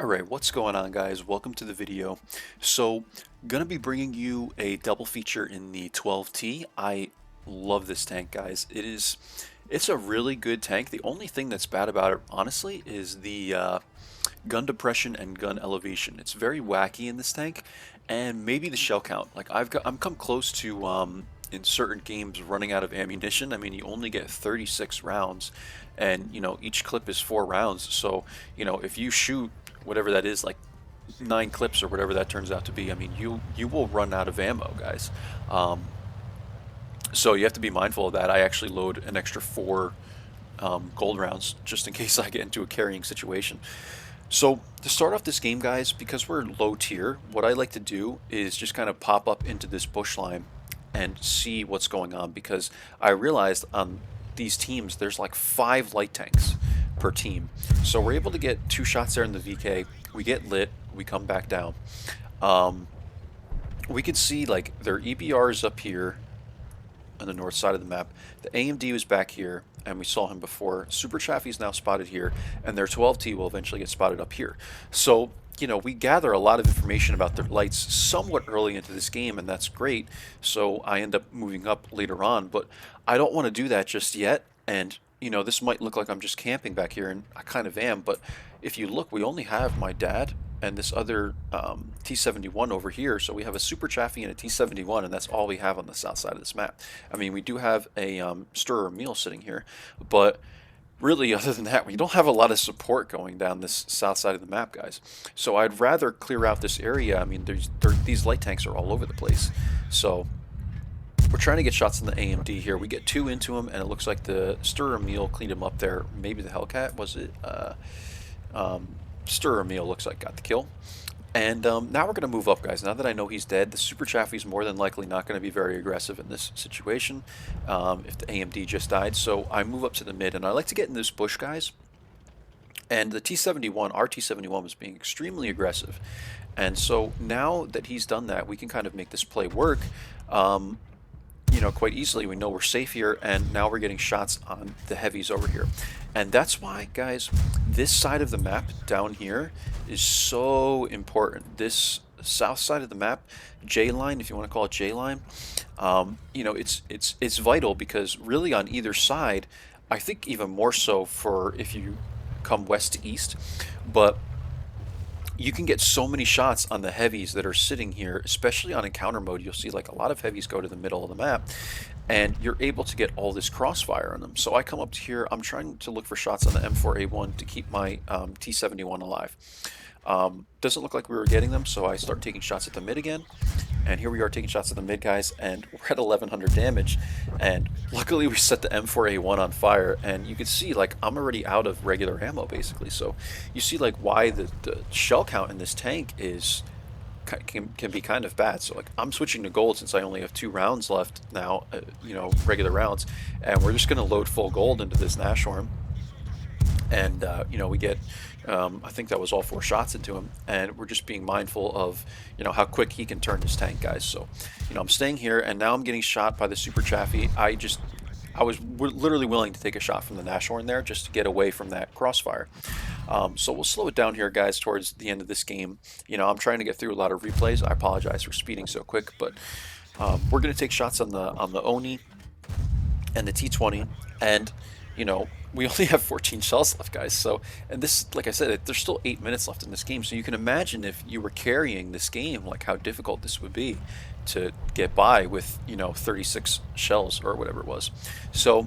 Alright, what's going on guys? Welcome to the video. So, gonna be bringing you a double feature in the 12t. I love this tank, guys. It's a really good tank. The only thing that's bad about it, honestly, is the gun depression and gun elevation. It's very wacky in this tank, and maybe the shell count. Like I'm come close to in certain games running out of ammunition. I mean, you only get 36 rounds, and each clip is 4 rounds. So if you shoot whatever that is, like 9 clips or whatever that turns out to be, I mean, you will run out of ammo, guys. Um, so you have to be mindful of that. I actually load an extra 4 gold rounds just in case I get into a carrying situation. So to start off this game, guys, because we're low tier, what I like to do is just kind of pop up into this bush line and see what's going on, because I realized on these teams there's like 5 light tanks per team. So we're able to get 2 shots there in the VK. We get lit, we come back down. Um, we can see like their EBR is up here on the north side of the map. The AMD was back here, and we saw him before. Super Chaffee is now spotted here, and their 12T will eventually get spotted up here. So, we gather a lot of information about their lights somewhat early into this game, and that's great. So I end up moving up later on, but I don't want to do that just yet. And, this might look like I'm just camping back here, and I kind of am, but if you look, we only have my dad and this other T71 over here. So we have a Super Chaffee and a T71, and that's all we have on the south side of this map. I mean, we do have a Stirrer meal sitting here, but really, other than that, we don't have a lot of support going down this south side of the map, guys. So I'd rather clear out this area. I mean, these light tanks are all over the place. So we're trying to get shots in the AMD here. We get 2 into him, and it looks like the Stirrer meal cleaned him up there. Maybe the Hellcat, was it? Stirrer meal looks like got the kill. And now we're going to move up, guys. Now that I know he's dead, the Super Chaffee's more than likely not going to be very aggressive in this situation if the AMD just died. So I move up to the mid, and I like to get in this bush, guys. And the T71, our T71 was being extremely aggressive. And so now that he's done that, we can kind of make this play work. Quite easily. We know we're safe here, and now we're getting shots on the heavies over here. And that's why, guys, this side of the map down here is so important. This south side of the map, J-line, if you want to call it J-line, it's vital, because really on either side, I think even more so for if you come west to east, but you can get so many shots on the heavies that are sitting here, especially on encounter mode. You'll see like a lot of heavies go to the middle of the map, and you're able to get all this crossfire on them. So I come up to here, I'm trying to look for shots on the M4A1 to keep my T71 alive. Doesn't look like we were getting them, so I start taking shots at the mid again. And here we are taking shots at the mid, guys, and we're at 1100 damage. And luckily we set the M4A1 on fire, and you can see like I'm already out of regular ammo basically. So you see like why the shell count in this tank is can be kind of bad. So like I'm switching to gold since I only have 2 rounds left now, regular rounds, and we're just gonna load full gold into this Nashorn. And we get I think that was all 4 shots into him, and we're just being mindful of how quick he can turn his tank, guys. So I'm staying here, and now I'm getting shot by the Super Chaffee. I was literally willing to take a shot from the Nashorn there just to get away from that crossfire. So we'll slow it down here, guys, towards the end of this game. I'm trying to get through a lot of replays. I apologize for speeding so quick, but we're going to take shots on the Oni and the T20, and we only have 14 shells left, guys. So, and this, like I said, there's still 8 minutes left in this game. So you can imagine if you were carrying this game, like how difficult this would be to get by with 36 shells or whatever it was. So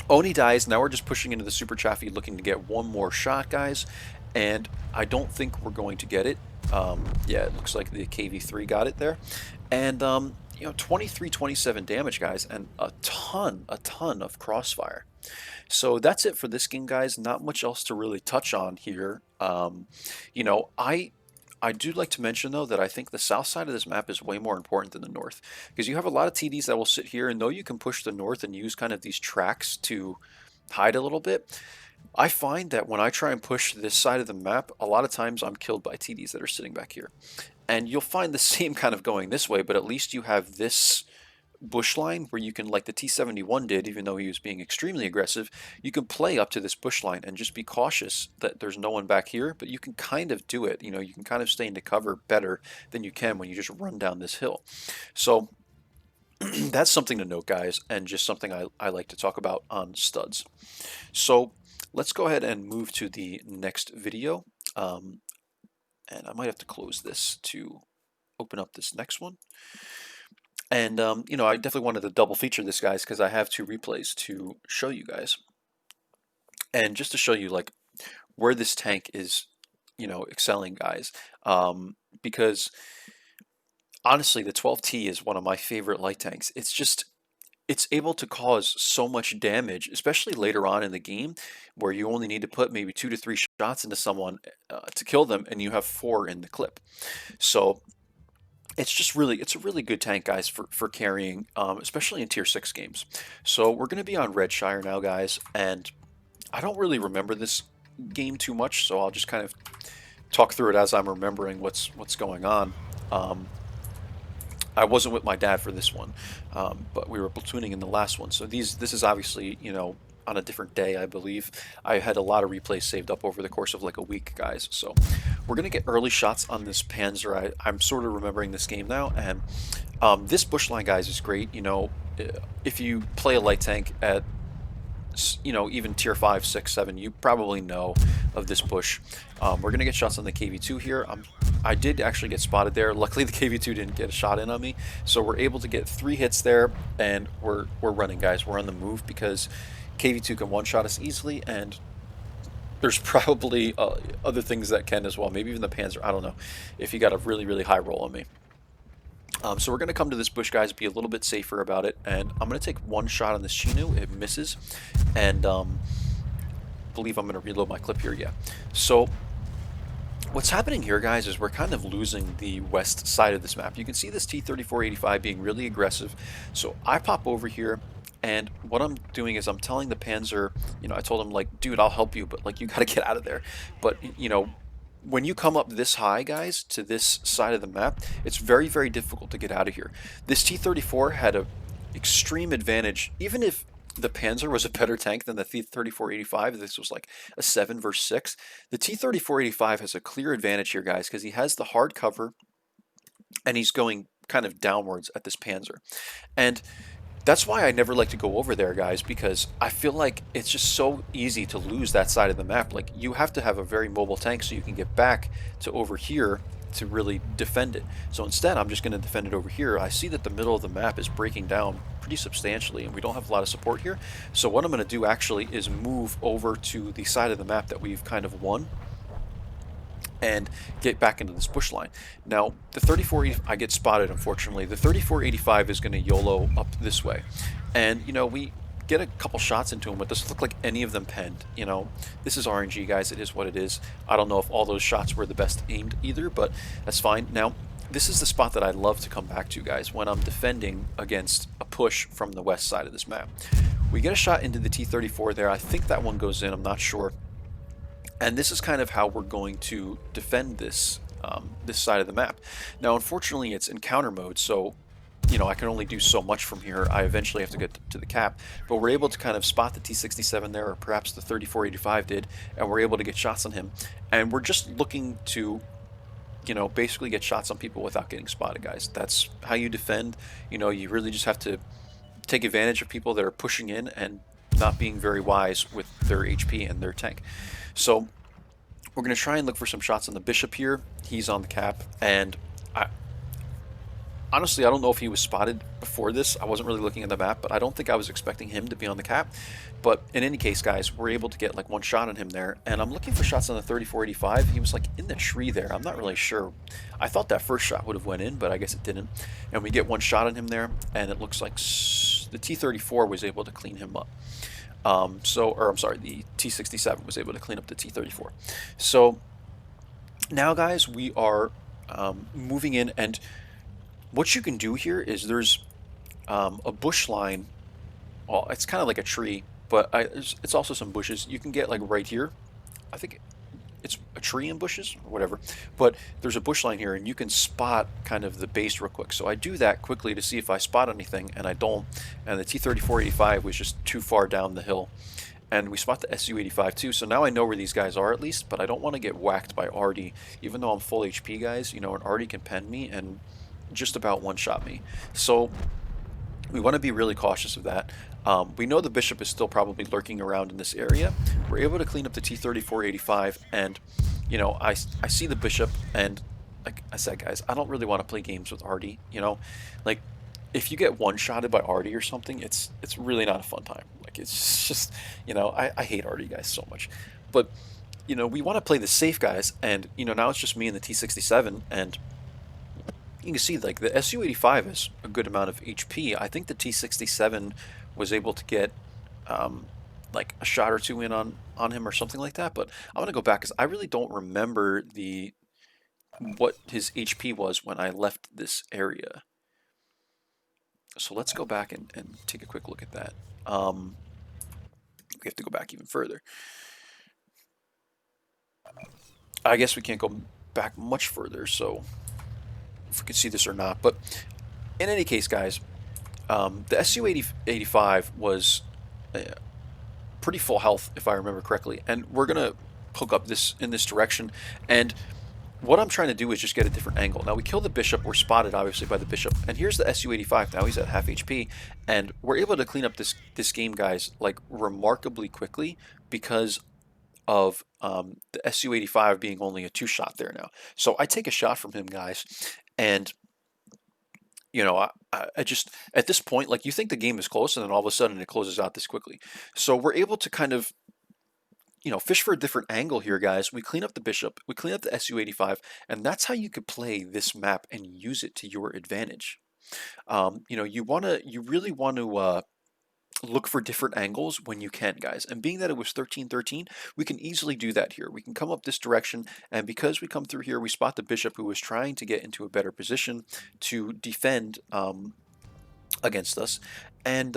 Oni dies. Now we're just pushing into the Super Chaffee, looking to get one more shot, guys. And I don't think we're going to get it. Yeah, it looks like the KV3 got it there. And 23, 27 damage, guys, and a ton of crossfire. So that's it for this game, guys. Not much else to really touch on here. I do like to mention, though, that I think the south side of this map is way more important than the north, because you have a lot of TDs that will sit here, and though you can push the north and use kind of these tracks to hide a little bit, I find that when I try and push this side of the map, a lot of times I'm killed by TDs that are sitting back here. And you'll find the same kind of going this way, but at least you have this bush line where you can, like the T-71 did, even though he was being extremely aggressive, you can play up to this bush line and just be cautious that there's no one back here, but you can kind of do it. You know, you can kind of stay into cover better than you can when you just run down this hill. So that's something to note, guys, and just something I like to talk about on studs. So let's go ahead and move to the next video. And I might have to close this to open up this next one. And, you know, I definitely wanted to double feature this, guys, because I have two replays to show you guys. And just to show you, like, where this tank is, you know, excelling, guys. Because, honestly, the 12T is one of my favorite light tanks. It's just, it's able to cause so much damage, especially later on in the game, where you only need to put maybe 2 to 3 shots into someone to kill them, and you have 4 in the clip. So it's just really, it's a really good tank, guys, for carrying, especially in tier 6 games. So we're going to be on Redshire now, guys, and I don't really remember this game too much, so I'll just kind of talk through it as I'm remembering what's going on. I wasn't with my dad for this one, but we were platooning in the last one. So this is obviously, you know, on a different day, I believe. I had a lot of replays saved up over the course of like a week, guys. So we're going to get early shots on this Panzer. I'm sort of remembering this game now, and this bush line, guys, is great. You know, if you play a light tank at, you know, even tier 5, 6, 7, you probably know of this bush. We're gonna get shots on the KV2 here. I did actually get spotted there. Luckily the KV2 didn't get a shot in on me, so we're able to get 3 hits there, and we're running, guys. We're on the move because KV2 can one-shot us easily, and there's probably other things that can as well. Maybe even the Panzer, I don't know, if you got a really high roll on me. So we're going to come to this bush, guys, be a little bit safer about it, and I'm going to take 1 shot on this Chinu. It misses, and believe I'm going to reload my clip here. Yeah. So what's happening here, guys, is we're kind of losing the west side of this map. You can see this T-3485 being really aggressive. So I pop over here, and what I'm doing is I'm telling the Panzer, you know, I told him, like, dude, I'll help you, but, like, you got to get out of there. But, you know, when you come up this high, guys, to this side of the map, it's very difficult to get out of here. This T-34 had an extreme advantage. Even if the Panzer was a better tank than the T-3485, this was like a 7 versus 6, the T-3485 has a clear advantage here, guys, because he has the hard cover, and he's going kind of downwards at this Panzer. And that's why I never like to go over there, guys, because I feel like it's just so easy to lose that side of the map. Like, you have to have a very mobile tank so you can get back to over here to really defend it. So instead, I'm just going to defend it over here. I see that the middle of the map is breaking down pretty substantially, and we don't have a lot of support here. So what I'm going to do actually is move over to the side of the map that we've kind of won and get back into this bush line. Now, the 3480, I get spotted, unfortunately. The 3485 is going to YOLO up this way. And, you know, we get a couple shots into him, but doesn't look like any of them penned. You know, this is RNG, guys. It is what it is. I don't know if all those shots were the best aimed either, but that's fine. Now, this is the spot that I love to come back to, guys, when I'm defending against a push from the west side of this map. We get a shot into the T-34 there. I think that one goes in. I'm not sure. And this is kind of how we're going to defend this this side of the map. Now, unfortunately, it's encounter mode, so, you know, I can only do so much from here. I eventually have to get to the cap, but we're able to kind of spot the T-67 there, or perhaps the 3485 did, and we're able to get shots on him. And we're just looking to, you know, basically get shots on people without getting spotted, guys. That's how you defend. You know, you really just have to take advantage of people that are pushing in and not being very wise with their HP and their tank. So we're going to try and look for some shots on the bishop here. He's on the cap, and honestly, I don't know if he was spotted before this. I wasn't really looking at the map, but I don't think I was expecting him to be on the cap. But in any case, guys, we're able to get like 1 shot on him there, and I'm looking for shots on the 3485. He was like in the tree there. I'm not really sure. I thought that first shot would have went in, but I guess it didn't. And we get 1 shot on him there, and it looks like the T-34 was able to clean him up. I'm sorry, the T-67 was able to clean up the T-34. So now, guys, we are moving in, and what you can do here is there's a bush line. Well, it's kind of like a tree, but it's also some bushes. You can get like right here. I think it's a tree in bushes or whatever, but there's a bush line here and you can spot kind of the base real quick. So I do that quickly to see if I spot anything, and I don't, and the T-34-85 was just too far down the hill. And we spot the SU-85 too, so now I know where these guys are at least, but I don't want to get whacked by Artie, even though I'm full HP, guys. You know, and Artie can pen me and just about one-shot me. So we want to be really cautious of that. We know the bishop is still probably lurking around in this area. We're able to clean up the T-34-85, and, you know, I see the bishop, and like I said, guys, I don't really want to play games with Artie, you know? Like, if you get one-shotted by Artie or something, it's really not a fun time. Like, it's just, you know, I hate Artie, guys, so much. But, you know, we want to play the safe, guys, and, you know, now it's just me and the T-67, and you can see, like, the SU-85 has a good amount of HP. I think the T-67 was able to get, like, a shot or two in on him or something like that, but I'm going to go back because I really don't remember what his HP was when I left this area. So let's go back and take a quick look at that. We have to go back even further. I guess we can't go back much further, so if we can see this or not. But in any case, guys, the SU-85 was pretty full health, if I remember correctly, and we're gonna hook up this in this direction. And what I'm trying to do is just get a different angle. Now we kill the bishop, we're spotted obviously by the bishop, and here's the SU-85, now he's at half HP, and we're able to clean up this game, guys, like remarkably quickly because of the SU-85 being only a 2-shot there now. So I take a shot from him, guys, and you know, I just, at this point, like, you think the game is close, and then all of a sudden it closes out this quickly. So we're able to kind of, you know, fish for a different angle here, guys. We clean up the bishop, we clean up the SU-85, and that's how you could play this map and use it to your advantage. You know, you really want to look for different angles when you can, guys. And being that it was 13-13, we can easily do that here. We can come up this direction, and because we come through here, we spot the bishop who was trying to get into a better position to defend against us. And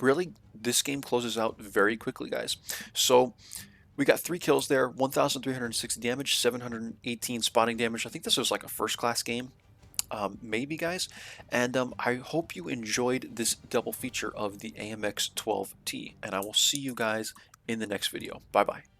really, this game closes out very quickly, guys. So we got 3 kills there, 1,360 damage, 718 spotting damage. I think this was like a first-class game. Maybe, guys, and I hope you enjoyed this double feature of the AMX 12t, and I will see you guys in the next video. Bye bye.